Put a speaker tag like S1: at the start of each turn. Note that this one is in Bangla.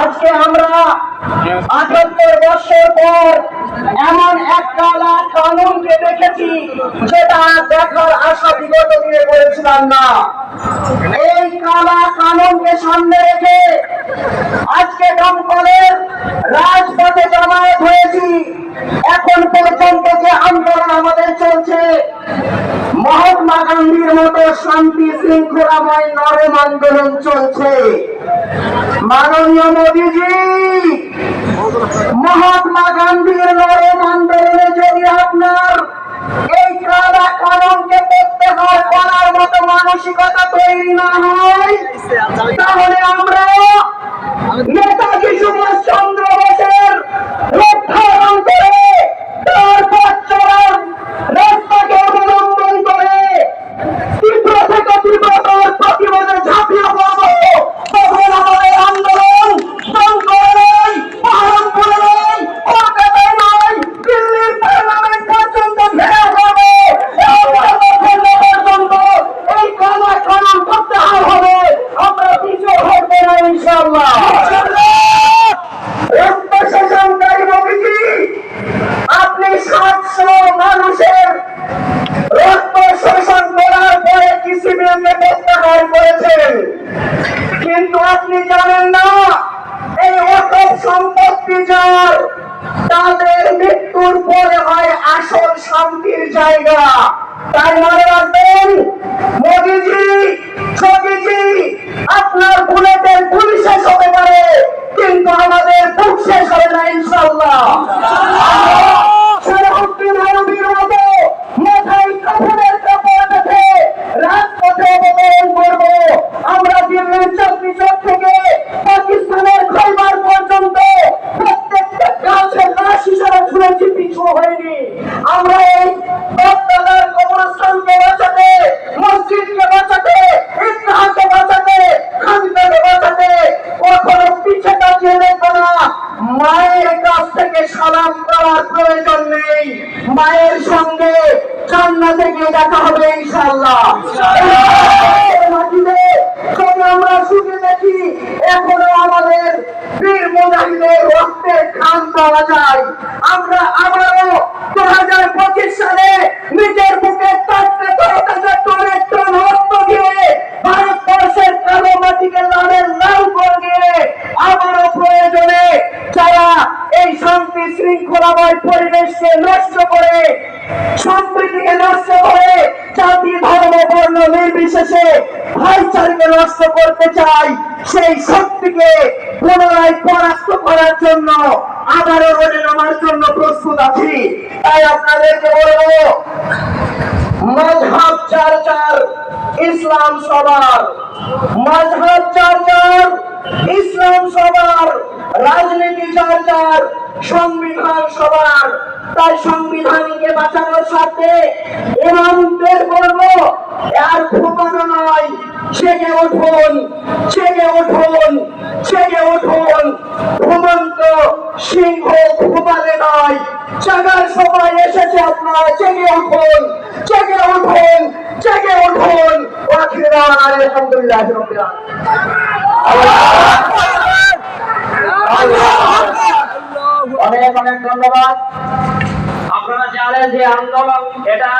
S1: আজকে আমরা ৭৮ বছর পর এমন এক কালা কানুনকে দেখেছি যেটা দেখার আশা বিগত দিনে করেছিলাম না। এই কালা কানুনকে সামনে রেখে আজকে দমকলের রাজপথে জমায়েত হয়েছি। এখন পর্যন্ত যে আন্দোলন আমাদের চলছে, মহাত্মা গান্ধীর মতো শান্তি শৃঙ্খলাময় নরম আন্দোলন চলছে। মাননীয় মোদীজি, মহাত্মা গান্ধীর নরম আন্দোলনে যদি আপনার এই কালা কানুনকে প্রত্যাহার করার মতো মানসিকতা তৈরি না হয়, তাহলে আমরা নেতাজি সুভাষচন্দ্র বোসের রক্ষায়ণ করে তার পথ চলার রাস্তাকে অবলম্বন করে তীব্র থেকে তীব্রতর প্রতিবাদে ঝাঁপিয়ে পড়ব। তখন আমাদের আন্দোলন দমকলের পাহাড়পুরের কলকাতায় নয়, দিল্লির পার্লামেন্ট পর্যন্ত ঘেরা হবে। পর্যন্ত এই কালা কানুন প্রত্যাহার হবে। আমরা পিছু হটবো না ইনশাআল্লাহ। রক্ত শোষণকারী মোদীজি, আপনি ৭০০ মানুষের রক্ত শোষণ করার পরে কৃষি বিলকে প্রত্যাহার করেছেন, কিন্তু আপনি জানেন না এই ওয়াকফ সম্পত্তি যার, তাদের মৃত্যুর পরে হয় আসল শান্তির জায়গা। তাই মনে রাখবেন মোদীজি, যোগীজি, আপনার বুলেটের গুলি শেষ হতে পারে, কিন্তু আমাদের বুক শেষ হবে না ইনশাআল্লাহ। মাথায় কাপড়ের কাপড় বেঁধে রাজপথে অবতরণ করব। আমরা দিল্লির চাকরি চক থেকে পাকিস্তানের খৈবার পর্যন্ত প্রত্যেকটা গাছের লাশ হিসাবে ছুঁড়েছি, পিছু হয়নি। আমরা এই বক্তাদার কবরস্থানকে বাঁচাতে, মসজিদকে বাঁচাতে, ঈদগাহকে বাঁচাতে, খানকাকে বাঁচাতে কখনো পিছে তাকিয়ে দেখবো না। মায়ের কাছ থেকে সালাম করার প্রয়োজন নেই, মায়ের সঙ্গে জান্নাতে গিয়ে দেখা হবে ইনশাআল্লাহ। মাটিতে যদি আমরা শুনে দেখি এখনো আমাদের বীর মুজাহিদের রক্তের ঘাম পাওয়া যায়। আমরা আবারও ২০২৫ সালে নিজের বুকে তাকতে টন রক্ত দিয়ে ভারতবর্ষের কালো মাটিকে লালের লাল করে দিয়ে আবারও প্রয়োজনে যারা এই শান্তি শৃঙ্খলাময় পরিবেশকে নষ্ট করে, সম্প্রীতিকে নষ্ট করে, জাতি ধর্ম বর্ণ নির্বিশেষে ভাইচারাকে নষ্ট করতে চাই, সেই শক্তিকে পুনরায় পরাস্ত করার জন্য আবারও রোডে নামার জন্য প্রস্তুত আছি। তাই আপনাদেরকে বলবো, মাযহাব চার চার, ইসলাম সবার। মাযহাব চার চার, ইসলাম সবার। রাজনীতি চার চার, সংবিধান সবার। তাই সংবিধানকে বাঁচানোর সাথে ইমামদের বলবো, আর ঘুমানো নয়, জেগে উঠুন, জেগে উঠুন, জেগে উঠুন। ঘুমন্ত সিংহ ঘুমালে নয়, জাগার সময় এসেছে আপনারা। জেগে উঠুন, জেগে উঠুন, জেগে উঠুন। আলহামদুলিল্লাহ রাব্বিল আলামিন। অনেক অনেক ধন্যবাদ। আপনারা জানেন যে আন্দোলন এটা